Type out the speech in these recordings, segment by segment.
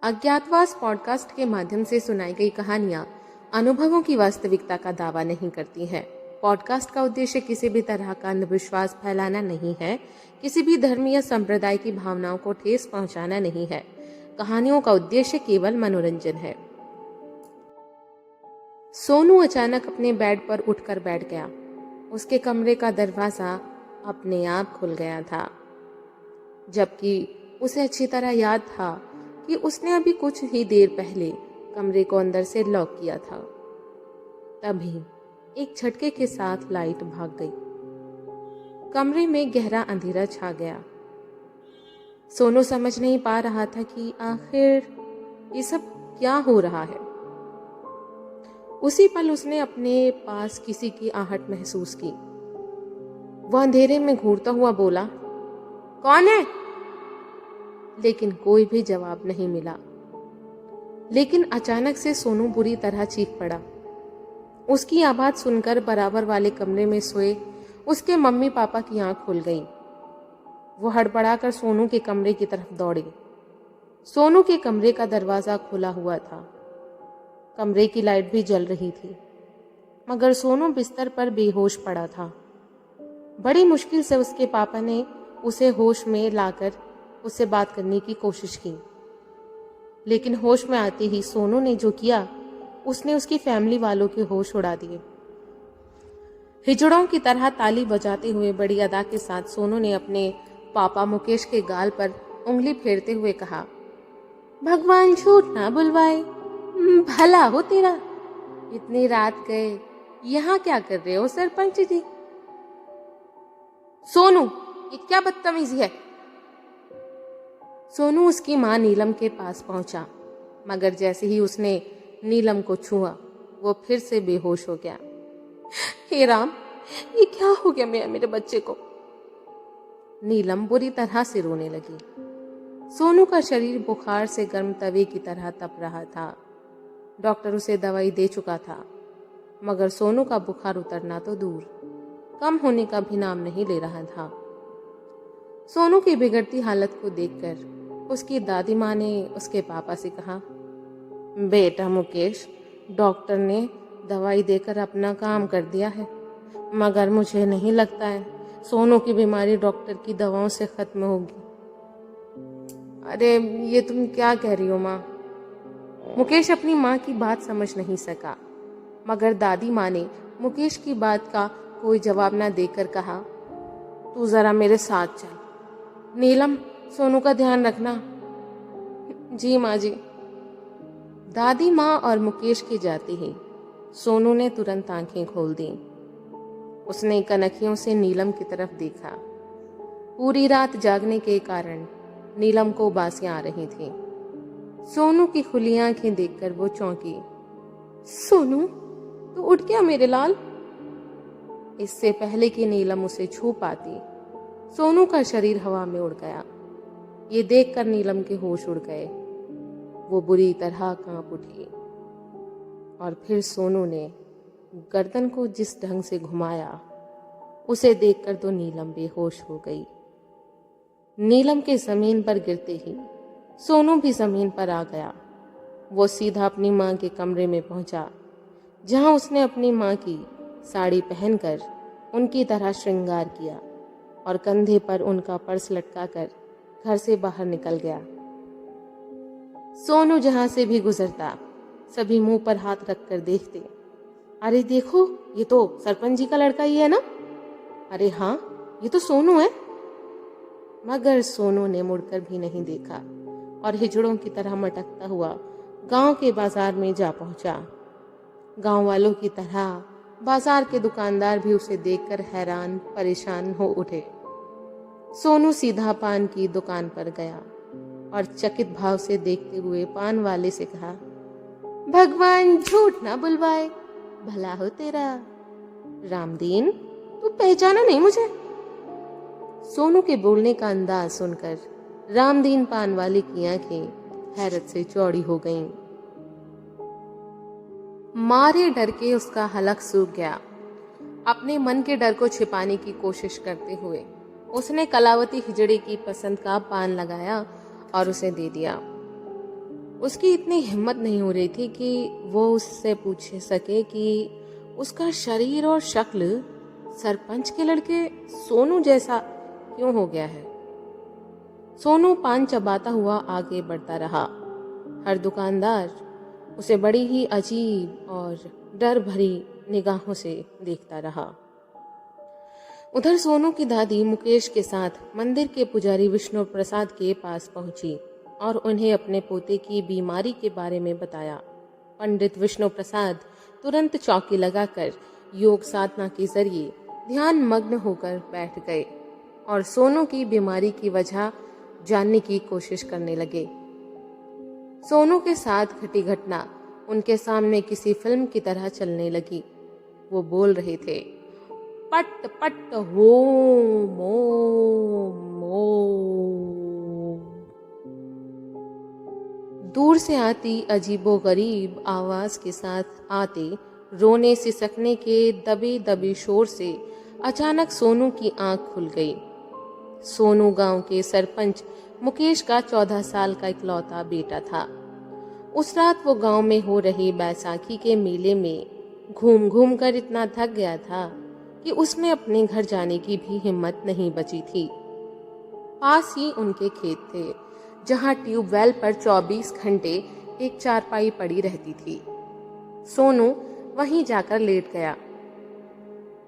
अज्ञातवास podcast के माध्यम से सुनाई गई कहानियां अनुभवों की वास्तविकता का दावा नहीं करती हैं। पॉडकास्ट का उद्देश्य किसी भी तरह का अंधविश्वास फैलाना नहीं है, किसी भी धर्म या संप्रदाय की भावनाओं को ठेस पहुंचाना नहीं है। कहानियों का उद्देश्य केवल मनोरंजन है। सोनू अचानक अपने बेड पर उठकर बैठ गया। उसके कमरे का दरवाजा अपने आप खुल गया था, जबकि उसे अच्छी तरह याद था कि उसने अभी कुछ ही देर पहले कमरे को अंदर से लॉक किया था। तभी एक झटके के साथ लाइट भाग गई। कमरे में गहरा अंधेरा छा गया। सोनू समझ नहीं पा रहा था कि आखिर ये सब क्या हो रहा है। उसी पल उसने अपने पास किसी की आहट महसूस की। वह अंधेरे में घूरता हुआ बोला, कौन है? लेकिन कोई भी जवाब नहीं मिला। लेकिन अचानक से सोनू बुरी तरह चीख पड़ा। उसकी आवाज सुनकर बराबर वाले कमरे में सोए उसके मम्मी पापा की आंख खुल गई। वो हड़बड़ाकर सोनू के कमरे की तरफ दौड़े। सोनू के कमरे का दरवाजा खुला हुआ था। कमरे की लाइट भी जल रही थी, मगर सोनू बिस्तर पर बेहोश पड़ा था। बड़ी मुश्किल से उसके पापा ने उसे होश में लाकर उससे बात करने की कोशिश की, लेकिन होश में आते ही सोनू ने जो किया उसने उसकी फैमिली वालों के होश उड़ा दिए। हिजड़ों की तरह ताली बजाते हुए बड़ी अदा के साथ सोनू ने अपने पापा मुकेश के गाल पर उंगली फेरते हुए कहा, भगवान झूठ ना बुलवाए, भला हो तेरा। इतनी रात गए यहाँ क्या कर रहे हो सरपंच जी? सोनू, ये क्या बदतमीजी है? सोनू उसकी मां नीलम के पास पहुंचा, मगर जैसे ही उसने नीलम को छुआ वो फिर से बेहोश हो गया। हे राम, ये क्या हो गया मेरे बच्चे को? नीलम बुरी तरह से रोने लगी। सोनू का शरीर बुखार से गर्म तवे की तरह तप रहा था। डॉक्टर उसे दवाई दे चुका था, मगर सोनू का बुखार उतरना तो दूर, कम होने का भी नाम नहीं ले रहा था। सोनू की बिगड़ती हालत को देखकर उसकी दादी माँ ने उसके पापा से कहा, बेटा मुकेश, डॉक्टर ने दवाई देकर अपना काम कर दिया है, मगर मुझे नहीं लगता है सोनू की बीमारी डॉक्टर की दवाओं से खत्म होगी। अरे ये तुम क्या कह रही हो माँ? मुकेश अपनी माँ की बात समझ नहीं सका, मगर दादी माँ ने मुकेश की बात का कोई जवाब न देकर कहा, तू जरा मेरे साथ चल। नीलम, सोनू का ध्यान रखना। जी माँ जी। दादी माँ और मुकेश के जाते ही सोनू ने तुरंत आंखें खोल दी। उसने कनखियों से नीलम की तरफ देखा। पूरी रात जागने के कारण नीलम को उबासियां आ रही थी। सोनू की खुली आंखें देखकर वो चौंकी। सोनू, तू उठ गया मेरे लाल? इससे पहले कि नीलम उसे छू पाती, सोनू का शरीर हवा में उड़ गया। ये देखकर नीलम के होश उड़ गए। वो बुरी तरह कांप उठी और फिर सोनू ने गर्दन को जिस ढंग से घुमाया उसे देखकर तो नीलम बेहोश हो गई। नीलम के जमीन पर गिरते ही सोनू भी जमीन पर आ गया। वो सीधा अपनी माँ के कमरे में पहुंचा, जहां उसने अपनी माँ की साड़ी पहनकर उनकी तरह श्रृंगार किया और कंधे पर उनका पर्स लटकाकर घर से बाहर निकल गया। सोनू जहां से भी गुजरता सभी मुंह पर हाथ रखकर देखते, अरे देखो, ये तो सरपंच जी का लड़का ही है ना? अरे हाँ, ये तो सोनू है। मगर सोनू ने मुड़कर भी नहीं देखा और हिजड़ों की तरह मटकता हुआ गांव के बाजार में जा पहुंचा। गांव वालों की तरह बाजार के दुकानदार भी उसे देखकर हैरान परेशान हो उठे। सोनू सीधा पान की दुकान पर गया और चकित भाव से देखते हुए पान वाले से कहा, भगवान झूठ ना बुलवाए, भला हो तेरा। रामदीन, तू पहचाना नहीं मुझे? सोनू के बोलने का अंदाज सुनकर रामदीन पान वाले की आंखें हैरत से चौड़ी हो गईं। मारे डर के उसका हलक सूख गया। अपने मन के डर को छिपाने की कोशिश करते हुए उसने कलावती हिजड़े की पसंद का पान लगाया और उसे दे दिया। उसकी इतनी हिम्मत नहीं हो रही थी कि वो उससे पूछ सके कि उसका शरीर और शक्ल सरपंच के लड़के सोनू जैसा क्यों हो गया है। सोनू पान चबाता हुआ आगे बढ़ता रहा। हर दुकानदार उसे बड़ी ही अजीब और डर भरी निगाहों से देखता रहा। उधर सोनू की दादी मुकेश के साथ मंदिर के पुजारी विष्णु प्रसाद के पास पहुंची और उन्हें अपने पोते की बीमारी के बारे में बताया। पंडित विष्णु प्रसाद तुरंत चौकी लगाकर योग साधना के जरिए ध्यान मग्न होकर बैठ गए और सोनू की बीमारी की वजह जानने की कोशिश करने लगे। सोनू के साथ घटी घटना उनके सामने किसी फिल्म की तरह चलने लगी। वो बोल रहे थे, पट पट होम ओम ओम। दूर से आती अजीबोगरीब आवाज के साथ आते रोने सिसकने के दबे दबे शोर से अचानक सोनू की आंख खुल गई। सोनू गांव के सरपंच मुकेश का 14 साल का इकलौता बेटा था। उस रात वो गांव में हो रही बैसाखी के मेले में घूम घूम कर इतना थक गया था कि उसमें अपने घर जाने की भी हिम्मत नहीं बची थी। पास ही उनके खेत थे जहां ट्यूबवेल पर 24 घंटे एक चारपाई पड़ी रहती थी। सोनू वहीं जाकर लेट गया।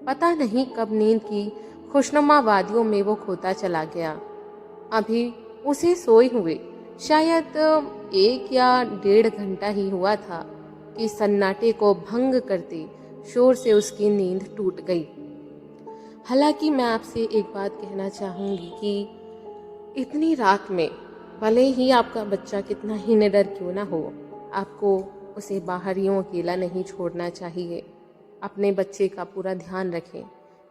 पता नहीं कब नींद की खुशनुमा वादियों में वो खोता चला गया। अभी उसे सोए हुए शायद 1 या 1.5 घंटा ही हुआ था कि सन्नाटे को भंग करते शोर से उसकी नींद टूट गई। हालांकि मैं आपसे एक बात कहना चाहूंगी कि इतनी रात में भले ही आपका बच्चा कितना ही निडर क्यों ना हो, आपको उसे बाहर यूं अकेला नहीं छोड़ना चाहिए। अपने बच्चे का पूरा ध्यान रखें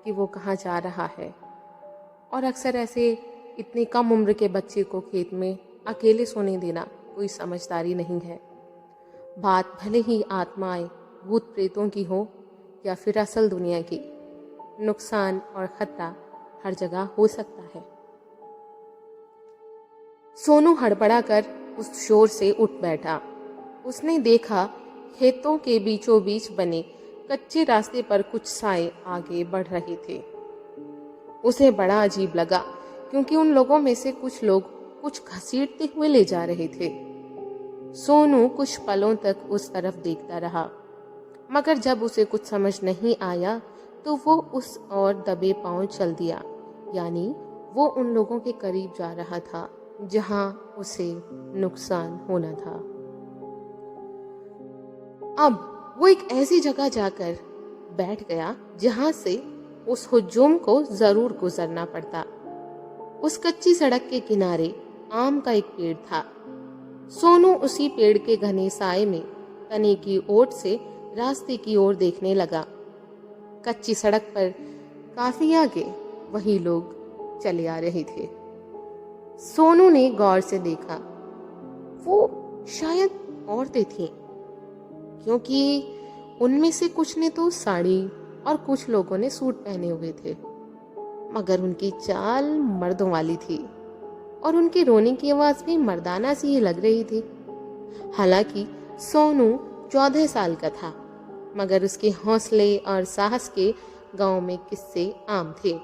कि वो कहाँ जा रहा है। और अक्सर ऐसे इतनी कम उम्र के बच्चे को खेत में अकेले सोने देना कोई समझदारी नहीं है। बात भले ही आत्माएं भूत प्रेतों की हो या फिर असल दुनिया की, नुकसान और खतरा हर जगह हो सकता है। सोनू हड़बड़ा कर उस शोर से उठ बैठा। उसने देखा खेतों के बीचों बीच बने कच्चे रास्ते पर कुछ साए आगे बढ़ रहे थे। उसे बड़ा अजीब लगा क्योंकि उन लोगों में से कुछ लोग कुछ घसीटते हुए ले जा रहे थे। सोनू कुछ पलों तक उस तरफ देखता रहा, मगर जब उसे कुछ समझ नहीं आया तो वो उस और दबे पांव चल दिया। यानी वो उन लोगों के करीब जा रहा था जहां उसे नुकसान होना था। अब वो एक ऐसी जगह जाकर बैठ गया जहां से उस हुजूम को जरूर गुजरना पड़ता। उस कच्ची सड़क के किनारे आम का एक पेड़ था। सोनू उसी पेड़ के घने साए में तने की ओट से रास्ते की ओर देखने लगा। कच्ची सड़क पर काफी आगे वही लोग चले आ रहे थे। सोनू ने गौर से देखा, वो शायद औरतें थीं, क्योंकि उनमें से कुछ ने तो साड़ी और कुछ लोगों ने सूट पहने हुए थे, मगर उनकी चाल मर्दों वाली थी और उनके रोने की आवाज भी मर्दाना सी ही लग रही थी। हालांकि सोनू 14 साल का था, मगर उसके हौसले और साहस के गांव में किस्से आम थे।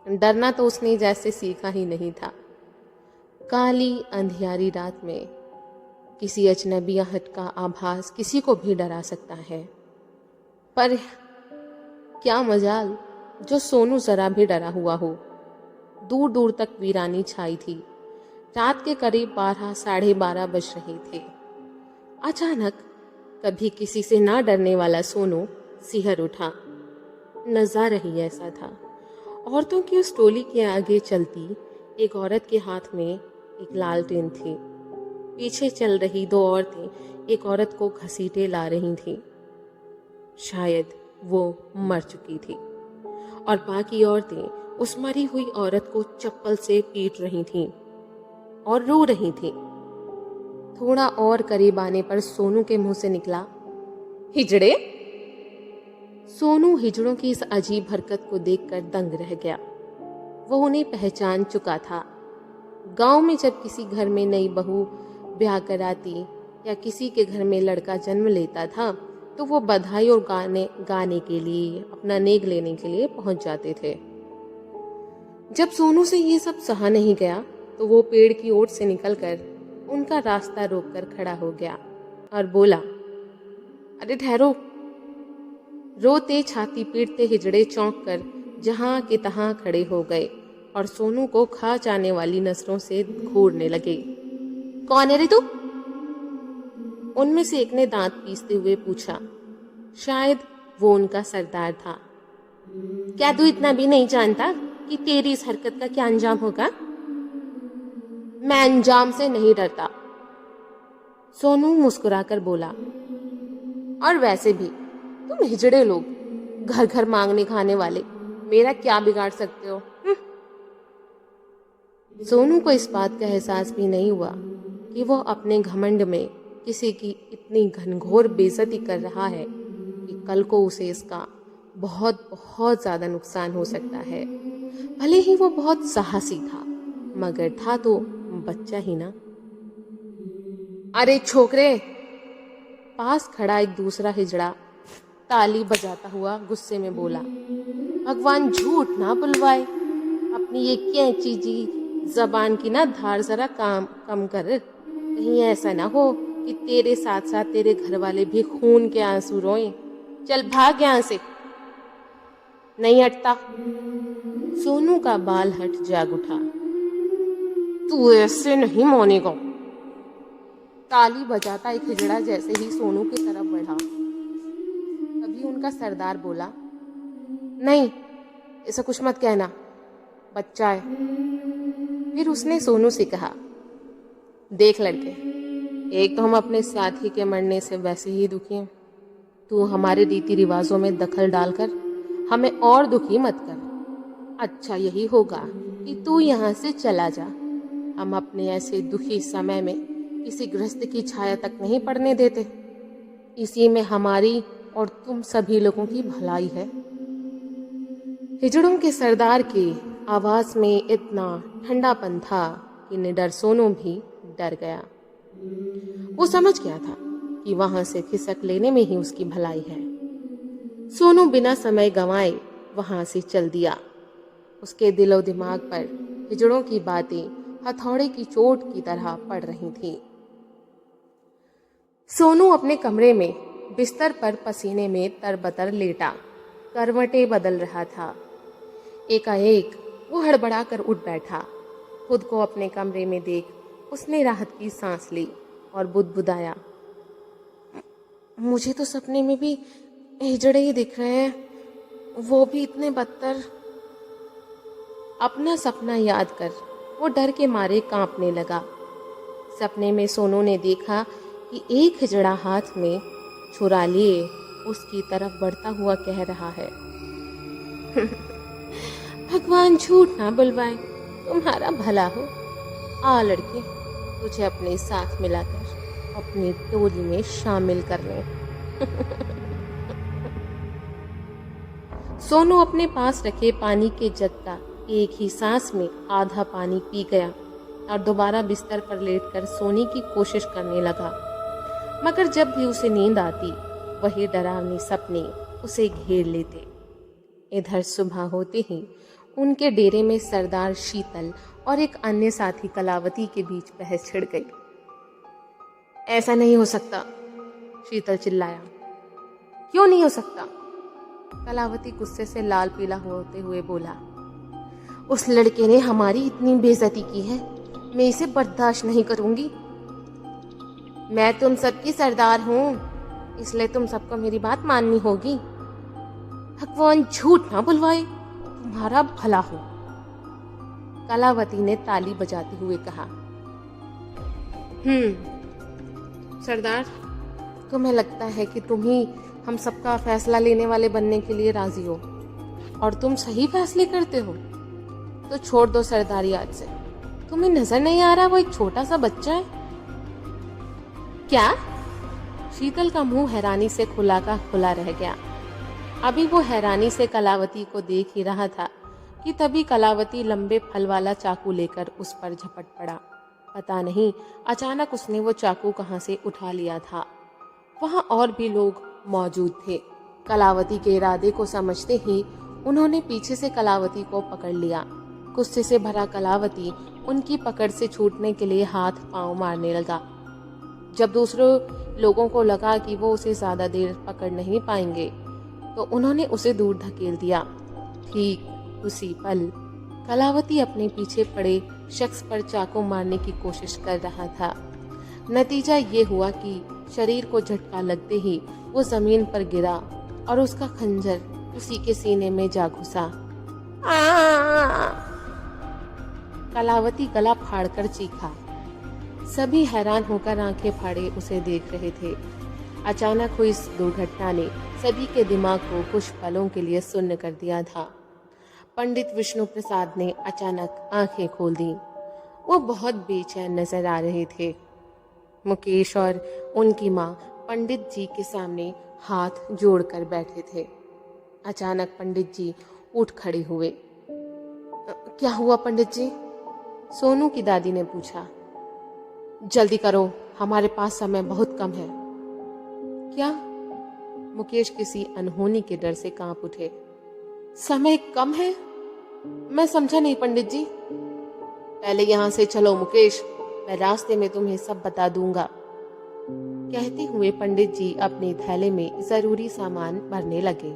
डरना तो उसने जैसे सीखा ही नहीं था। काली अंधियारी रात में किसी अजनबी आहट का आभास किसी को भी डरा सकता है, पर क्या मजाल जो सोनू जरा भी डरा हुआ हो। दूर दूर तक वीरानी छाई थी। रात के करीब 12 साढ़े 12 बज रहे थे। अचानक कभी किसी से ना डरने वाला सोनू सिहर उठा। नजारा ही ऐसा था। औरतों की उस टोली के आगे चलती एक औरत के हाथ में एक लालटेन थी। पीछे चल रही 2 औरतें एक औरत को घसीटे ला रही थीं। शायद वो मर चुकी थी और बाकी औरतें उस मरी हुई औरत को चप्पल से पीट रही थीं और रो रही थीं। थोड़ा और करीब आने पर सोनू के मुंह से निकला, हिजड़े। सोनू हिजड़ों की इस अजीब हरकत को देखकर दंग रह गया। वो उन्हें पहचान चुका था। गांव में जब किसी घर में नई बहू ब्याह कराती या किसी के घर में लड़का जन्म लेता था तो वो बधाई और गाने के लिए, अपना नेग लेने के लिए पहुंच जाते थे। जब सोनू से ये सब सहा नहीं गया तो वो पेड़ की ओट से निकलकर उनका रास्ता रोककर खड़ा हो गया और बोला, अरे ठहरो। रोते छाती पीटते हिजड़े चौंक कर जहां के तहां खड़े हो गए और सोनू को खा जाने वाली नजरों से घूरने लगे। कौन है रे तू? उनमें से एक ने दांत पीसते हुए पूछा। शायद वो उनका सरदार था। क्या तू इतना भी नहीं जानता कि तेरी इस हरकत का क्या अंजाम होगा? मैं अंजाम से नहीं डरता, सोनू मुस्कुराकर बोला। और वैसे भी तुम हिजड़े लोग, घर घर मांगने खाने वाले, मेरा क्या बिगाड़ सकते हो? सोनू को इस बात का एहसास भी नहीं हुआ कि वो अपने घमंड में किसी की इतनी घनघोर बेइज्जती कर रहा है कि कल को उसे इसका बहुत बहुत ज्यादा नुकसान हो सकता है। भले ही वो बहुत साहसी था, मगर था तो बच्चा ही ना। अरे छोकरे! पास खड़ा एक दूसरा हिजड़ा ताली बजाता हुआ गुस्से में बोला। भगवान झूठ ना बुलवाए, अपनी ये कैंची जी जबान की ना धार जरा कम कर। कहीं ऐसा ना हो कि तेरे साथ साथ तेरे घर वाले भी खून के आंसू रोएं। चल भाग यहाँ से। नहीं हटता। सोनू का बाल हट जाग उठा। तू ऐसे नहीं मानेगा। ताली बजाता एक हिजड़ा जैसे ही सोनू की तरफ बढ़ा, तभी उनका सरदार बोला, नहीं, ऐसा कुछ मत कहना, बच्चा है। फिर उसने सोनू से कहा, देख लड़के, एक तो हम अपने साथी के मरने से वैसे ही दुखी हैं, तू हमारे रीति रिवाजों में दखल डालकर हमें और दुखी मत कर। अच्छा यही होगा कि तू यहाँ से चला जा। हम अपने ऐसे दुखी समय में किसी गृहस्थ की छाया तक नहीं पड़ने देते। इसी में हमारी और तुम सभी लोगों की भलाई है। हिजड़ों के सरदार की आवाज में इतना ठंडापन था कि निडर सोनू भी डर गया। वो समझ गया था कि वहां से खिसक लेने में ही उसकी भलाई है। सोनू बिना समय गंवाए वहां से चल दिया। उसके दिलो दिमाग पर हिजड़ों की बातें हथौड़े की चोट की तरह पड़ रही थी। सोनू अपने कमरे में बिस्तर पर पसीने में तरबतर लेटा करवटें बदल रहा था। एकाएक वो हड़बड़ाकर उठ बैठा। खुद को अपने कमरे में देख उसने राहत की सांस ली और बुदबुदाया, मुझे तो सपने में भी हिजड़े ही दिख रहे हैं, वो भी इतने बदतर। अपना सपना याद कर वो डर के मारे कांपने लगा। सपने में सोनू ने देखा कि एक हिजड़ा हाथ में छुरा लिए उसकी तरफ बढ़ता हुआ कह रहा है, भगवान झूठ ना बुलवाए, तुम्हारा भला हो। आ लड़के, तुझे अपने साथ मिलाकर अपनी टोली में शामिल कर ले। सोनू अपने पास रखे पानी के जग का एक ही सांस में आधा पानी पी गया और दोबारा बिस्तर पर लेटकर सोने की कोशिश करने लगा। मगर जब भी उसे नींद आती वही डरावनी सपने उसे घेर लेते। इधर सुबह होते ही उनके डेरे में सरदार शीतल और एक अन्य साथी कलावती के बीच बहस छिड़ गई। ऐसा नहीं हो सकता, शीतल चिल्लाया। क्यों नहीं हो सकता? कलावती गुस्से से लाल पीला होते हुए बोला, उस लड़के ने हमारी इतनी बेइज्जती की है, मैं इसे बर्दाश्त नहीं करूंगी। मैं तुम सबकी सरदार हूं, इसलिए तुम सबको मेरी बात माननी होगी। भगवान झूठ ना बुलवाए, तुम्हारा भला हो। कलावती ने ताली बजाते हुए कहा। सरदार, तुम्हें लगता है कि तुम ही हम सबका फैसला लेने वाले बनने के लिए राजी हो और तुम सही फैसले करते हो, तो छोड़ दो सरदारी आज से। तुम्हें नजर नहीं आ रहा वो एक छोटा सा बच्चा है? क्या? शीतल का मुंह हैरानी से खुला का खुला रह गया। अभी वो हैरानी से कलावती को देख ही रहा था कि तभी कलावती लंबे फल वाला चाकू लेकर उस पर झपट पड़ा पता नहीं अचानक उसने वो चाकू कहाँ से उठा लिया था। वहाँ और भी लोग मौजूद थे। कलावती के इरादे को समझते ही उन्होंने पीछे से कलावती को पकड़ लिया। गुस्से से भरा कलावती उनकी पकड़ से छूटने के लिए हाथ पांव मारने लगा। जब दूसरे लोगों को लगा कि वो उसे ज्यादा देर पकड़ नहीं पाएंगे तो उन्होंने उसे दूर धकेल दिया। ठीक उसी पल कलावती अपने पीछे पड़े शख्स पर चाकू मारने की कोशिश कर रहा था। नतीजा ये हुआ कि शरीर को झटका लगते ही वो जमीन पर गिरा और उसका खंजर उसी के सीने में जा घुसा। कलावती गला फाड़कर चीखा। सभी हैरान होकर आंखें फाड़े उसे देख रहे थे। अचानक हुई इस दुर्घटना ने सभी के दिमाग को कुछ पलों के लिए सुन्न कर दिया था। पंडित विष्णु प्रसाद ने अचानक आंखें खोल दी। वो बहुत बेचैन नजर आ रहे थे। मुकेश और उनकी माँ पंडित जी के सामने हाथ जोड़कर बैठे थे। अचानक पंडित जी उठ खड़े हुए। क्या हुआ पंडित जी? सोनू की दादी ने पूछा। जल्दी करो, हमारे पास समय बहुत कम है। क्या? मुकेश किसी अनहोनी के डर से कांप उठे। समय कम है? मैं समझा नहीं पंडित जी। पहले यहाँ से चलो मुकेश, मैं रास्ते में तुम्हें सब बता दूंगा। कहते हुए पंडित जी अपने थैले में जरूरी सामान भरने लगे।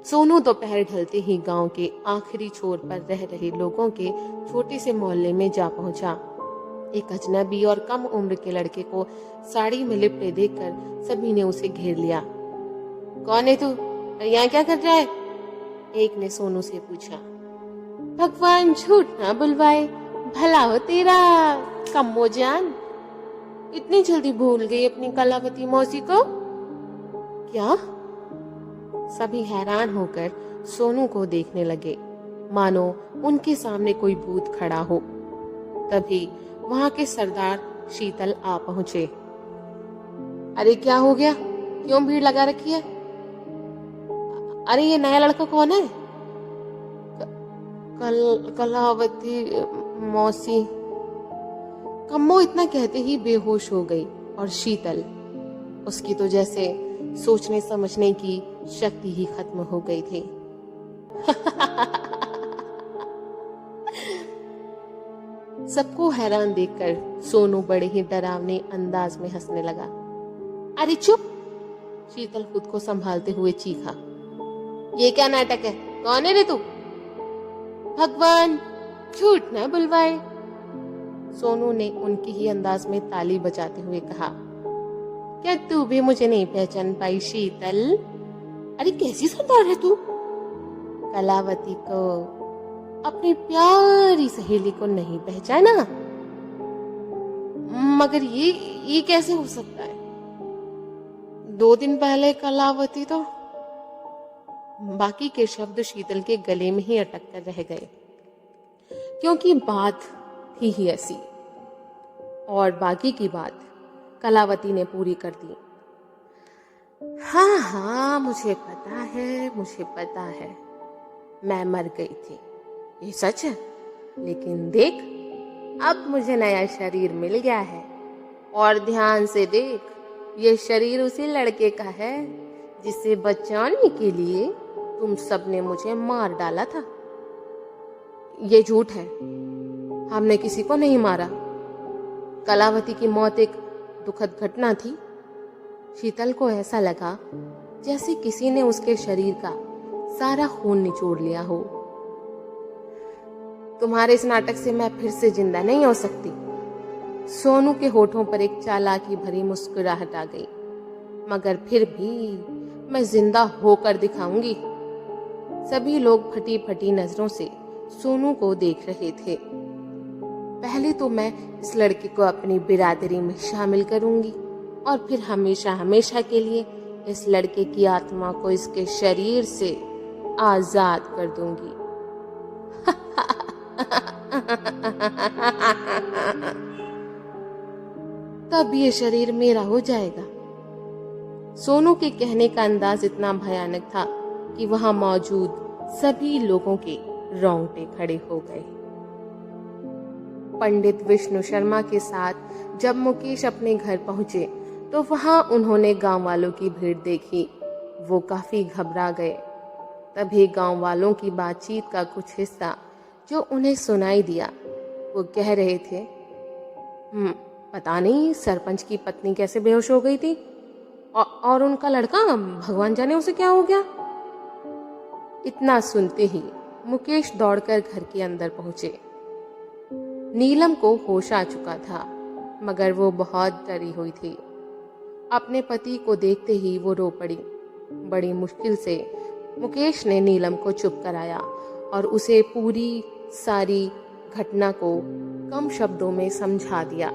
सोनू दोपहर ढलते ही गांव के आखिरी छोर पर रह रहे लोगों के छोटे से मोहल्ले में जा पहुंचा। एक अजनबी और कम उम्र के लड़के को साड़ी में लिपटे देखकर सभी ने उसे घेर लिया। कौन है तू और यहाँ क्या कर रहा है? एक ने सोनू से पूछा। भगवान झूठ ना बुलवाए, भला हो तेरा कम्मो जान। इतनी जल्दी भूल गई अपनी कलावती मौसी को? क्या? सभी हैरान होकर सोनू को देखने लगे, मानो उनके सामने कोई भूत खड़ा हो। तभी वहां के सरदार शीतल आ पहुंचे। अरे क्या हो गया? क्यों भीड़ लगा रखी है? अरे ये नया लड़का कौन है? कलावती मौसी। कम्मो इतना कहते ही बेहोश हो गई और शीतल, उसकी तो जैसे सोचने समझने की शक्ति ही खत्म हो गई थी। सबको हैरान देखकर सोनू बड़े ही डरावने अंदाज में हंसने लगा। अरे चुप! शीतल खुद को संभालते हुए चीखा। ये क्या नाटक है? कौन है रे तू? भगवान झूठ ना बुलवाए, सोनू ने उनकी ही अंदाज में ताली बजाते हुए कहा। क्या तू भी मुझे नहीं पहचान पाई शीतल? अरे कैसी सरदार है तू? कलावती को, अपनी प्यारी सहेली को नहीं पहचाना? मगर ये कैसे हो सकता है? 2 दिन पहले कलावती तो। बाकी के शब्द शीतल के गले में ही अटक कर रह गए, क्योंकि बात थी ही ऐसी। और बाकी की बात कलावती ने पूरी कर दी। हाँ, मुझे पता है, मैं मर गई थी, ये सच है। लेकिन देख, अब मुझे नया शरीर मिल गया है। और ध्यान से देख, ये शरीर उसी लड़के का है जिसे बचाने के लिए तुम सबने मुझे मार डाला था। ये झूठ है, हमने किसी को नहीं मारा। कलावती की मौत एक दुखद घटना थी। शीतल को ऐसा लगा जैसे किसी ने उसके शरीर का सारा खून निचोड़ लिया हो। तुम्हारे इस नाटक से मैं फिर से जिंदा नहीं हो सकती। सोनू के होठों पर एक चालाकी भरी मुस्कुराहट आ गई। मगर फिर भी मैं जिंदा होकर दिखाऊंगी। सभी लोग फटी फटी नजरों से सोनू को देख रहे थे। पहले तो मैं इस लड़के को अपनी बिरादरी में शामिल करूंगी और फिर हमेशा हमेशा के लिए इस लड़के की आत्मा को इसके शरीर से आजाद कर दूंगी। तब ये शरीर मेरा हो जाएगा। सोनू के कहने का अंदाज इतना भयानक था कि वहां मौजूद सभी लोगों के रोंगटे खड़े हो गए। पंडित विष्णु शर्मा के साथ जब मुकेश अपने घर पहुंचे तो वहां उन्होंने गांव वालों की भीड़ देखी। वो काफी घबरा गए। तभी गांव वालों की बातचीत का कुछ हिस्सा जो उन्हें सुनाई दिया। वो कह रहे थे, पता नहीं सरपंच की पत्नी कैसे बेहोश हो गई थी और उनका लड़का भगवान जाने उसे क्या हो गया। इतना सुनते ही मुकेश दौड़कर घर के अंदर पहुंचे। नीलम को होश आ चुका था, मगर वो बहुत डरी हुई थी। अपने पति को देखते ही वो रो पड़ी। बड़ी मुश्किल से मुकेश ने नीलम को चुप कराया और उसे पूरी सारी घटना को कम शब्दों में समझा दिया।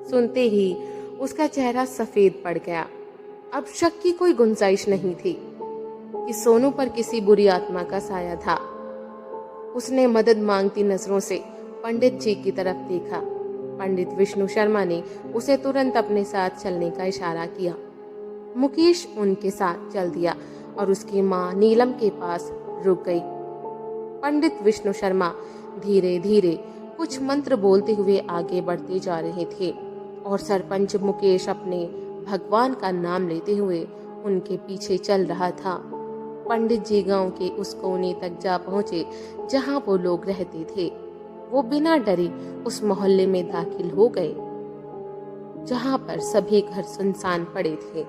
सुनते ही उसका चेहरा सफेद पड़ गया। अब शक की कोई गुंजाइश नहीं थी कि सोनू पर किसी बुरी आत्मा का साया था। उसने मदद मांगती नजरों से पंडित जी की तरफ देखा। पंडित विष्णु शर्मा ने उसे तुरंत अपने साथ चलने का इशारा किया। मुकेश उनके साथ चल दिया और उसकी माँ नीलम के पास रुक गई। पंडित विष्णु शर्मा धीरे धीरे कुछ मंत्र बोलते हुए आगे बढ़ते जा रहे थे और सरपंच मुकेश अपने भगवान का नाम लेते हुए उनके पीछे चल रहा था। पंडित जी गांव के उस कोने तक जा पहुंचे जहां वो लोग रहते थे। वो बिना डरे उस मोहल्ले में दाखिल हो गए जहां पर सभी घर सुनसान पड़े थे।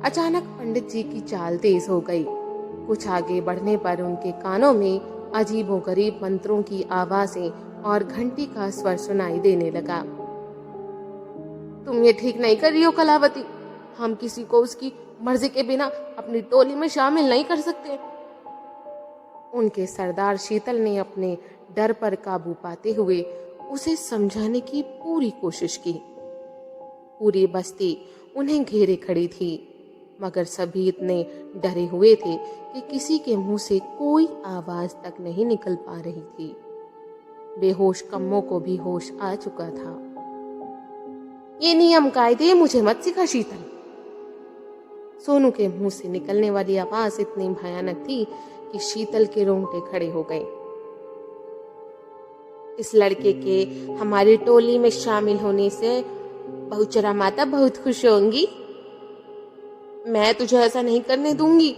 अचानक पंडित जी की चाल तेज हो गई। कुछ आगे बढ़ने पर उनके कानों में अजीबोगरीब मंत्रों की आवाजें और घंटी का स्वर सुनाई देने लगा। तुम ये ठीक नहीं कर रही हो कलावती। हम किसी को उसकी मर्जी के बिना अपनी टोली में शामिल नहीं कर सकते। उनके सरदार शीतल ने अपने डर पर काबू पाते हुए उसे समझाने की पूरी कोशिश की। पूरी बस्ती उन्हें घेरे खड़ी थी, मगर सभी इतने डरे हुए थे कि किसी के मुंह से कोई आवाज तक नहीं निकल पा रही थी। बेहोश कम्मों को भी होश आ चुका था। ये नियम कायदे मुझे मत सिखा शीतल। सोनू के मुंह से निकलने वाली आवाज इतनी भयानक थी कि शीतल के रोंगटे खड़े हो गए। इस लड़के के हमारी टोली में शामिल होने से बहुचरा माता बहुत खुश होंगी। मैं तुझे ऐसा नहीं करने दूंगी।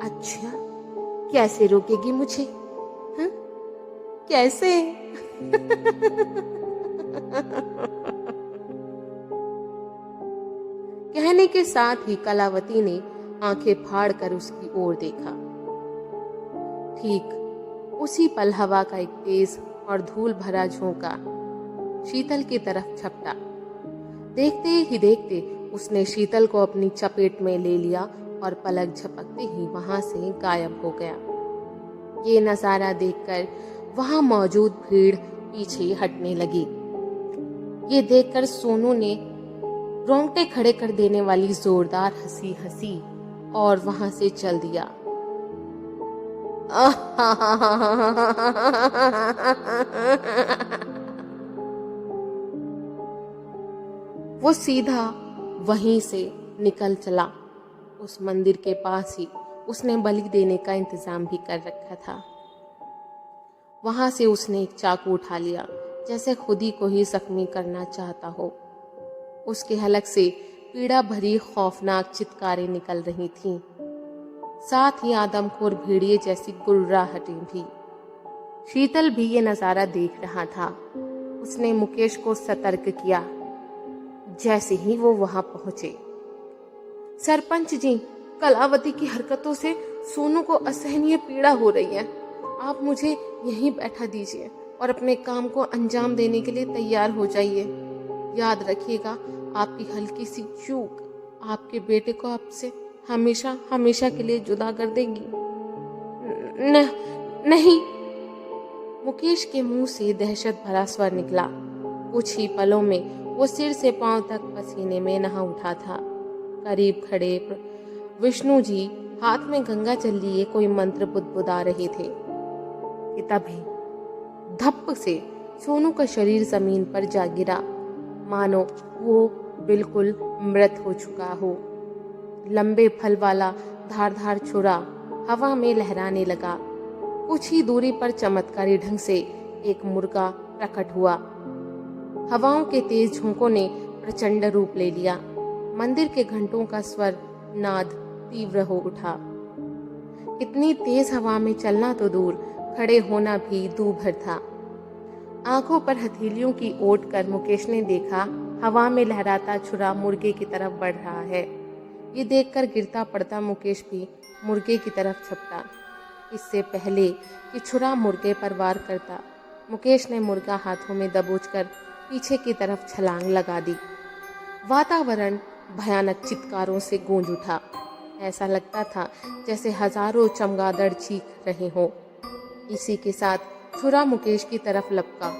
अच्छा, कैसे रोकेगी मुझे? हा? कैसे? कहने के साथ ही कलावती ने आंखें फाड़कर उसकी ओर देखा। ठीक उसी पल हवा का एक तेज और धूल भरा झोंका शीतल की तरफ झपटा। देखते ही देखते उसने शीतल को अपनी चपेट में ले लिया और पलक झपकते ही वहां से गायब हो गया। ये नजारा देखकर वहां मौजूद भीड़ पीछे हटने लगी। ये देखकर सोनू ने रोंगटे खड़े कर देने वाली जोरदार हंसी हंसी और वहां से चल दिया। वो सीधा वहीं से निकल चला। उस मंदिर के पास ही उसने बलि देने का इंतजाम भी कर रखा था। वहां से उसने एक चाकू उठा लिया, जैसे खुद ही को ही जख्मी करना चाहता हो। उसके हलक से पीड़ा भरी खौफनाक चित्कारें निकल रही थीं। साथ ही आदमखोर भेड़िए जैसी गुर्राहटें भी। शीतल भी ये नजारा देख रहा था। उसने मुकेश को सतर्क किया जैसे ही वो वहां पहुंचे। सरपंच जी, कलावती की हरकतों से सोनू को असहनीय पीड़ा हो रही है। आप मुझे यहीं बैठा दीजिए और अपने काम को अंजाम देने के लिए तैयार हो जाइए। याद रखिएगा, आपकी हल्की सी चूक आपके बेटे को आपसे हमेशा हमेशा के लिए जुदा कर देगी। नहीं। मुकेश के मुंह से दहशत भरा स्वर निकला। कुछ ही पलों में वो सिर से पांव तक पसीने में नहा उठा था। करीब खड़े विष्णु जी हाथ में गंगा जल लिए कोई मंत्र बुदबुदा रहे थे कि तभी धप्प से सोनू का शरीर जमीन पर जा गिरा, मानो वो बिल्कुल मृत हो चुका हो। लंबे फल वाला धारदार छुरा हवा में लहराने लगा। कुछ ही दूरी पर चमत्कारी ढंग से एक मुर्गा प्रकट हुआ। हवाओं के तेज झोंकों ने प्रचंड रूप ले लिया। मंदिर के घंटों का स्वर नाद तीव्र हो उठा। इतनी तेज हवा में चलना तो दूर, खड़े होना भी दूभर था। आंखों पर हथेलियों की ओट कर मुकेश ने देखा, हवा में लहराता छुरा मुर्गे की तरफ बढ़ रहा है। ये देखकर गिरता पड़ता मुकेश भी मुर्गे की तरफ झपटा। इससे पहले कि छुरा मुर्गे पर वार करता, मुकेश ने मुर्गा हाथों में दबोचकर पीछे की तरफ छलांग लगा दी। वातावरण भयानक चित्कारों से गूंज उठा। ऐसा लगता था जैसे हजारों चमगादड़ चीख रहे हों। इसी के साथ छुरा मुकेश की तरफ लपका।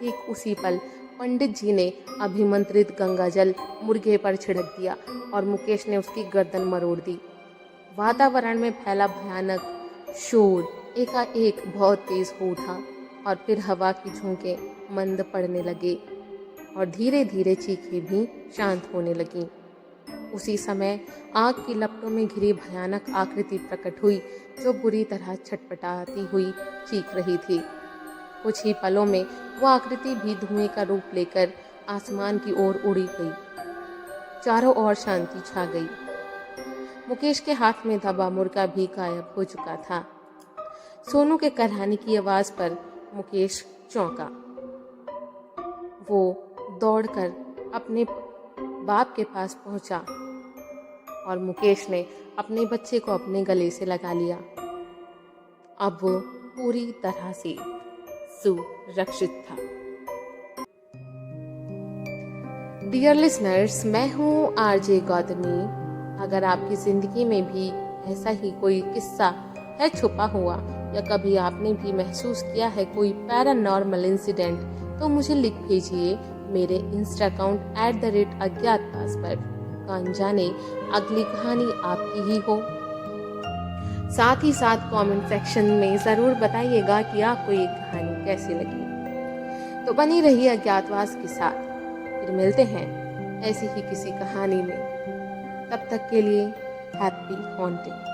ठीक उसी पल पंडित जी ने अभिमंत्रित गंगाजल मुर्गे पर छिड़क दिया और मुकेश ने उसकी गर्दन मरोड़ दी। वातावरण में फैला भयानक शोर एकाएक बहुत तेज हो उठा और फिर हवा की झोंके मंद पड़ने लगे और धीरे धीरे चीखें भी शांत होने लगीं। उसी समय आग की लपटों में घिरी भयानक आकृति प्रकट हुई, जो बुरी तरह छटपटाती हुई चीख रही थी। कुछ ही पलों में वो आकृति भी धुएं का रूप लेकर आसमान की ओर उड़ी गई। चारों ओर शांति छा गई। मुकेश के हाथ में दबा मुर्गा भी गायब हो चुका था। सोनू के कराहने की आवाज पर मुकेश चौंका। वो दौड़कर अपने बाप के पास पहुंचा और मुकेश ने अपने बच्चे को अपने गले से लगा लिया। अब वो पूरी तरह से सुरक्षित था। डियर लिसनर्स, मैं हूँ आरजे गौतमी। अगर आपकी जिंदगी में भी ऐसा ही कोई किस्सा है छुपा हुआ, या कभी आपने भी महसूस किया है कोई पैरानॉर्मल इंसिडेंट, तो मुझे लिख भेजिए मेरे इंस्टा अकाउंट @अज्ञातवास पर। कौन जाने अगली कहानी आपकी ही हो। साथ ही साथ कमेंट सेक्शन में ज़रूर बताइएगा कि आपको ये कहानी कैसी लगी। तो बनी रहिए अज्ञातवास के साथ। फिर मिलते हैं ऐसी ही किसी कहानी में। तब तक के लिए हैप्पी हॉन्टिंग।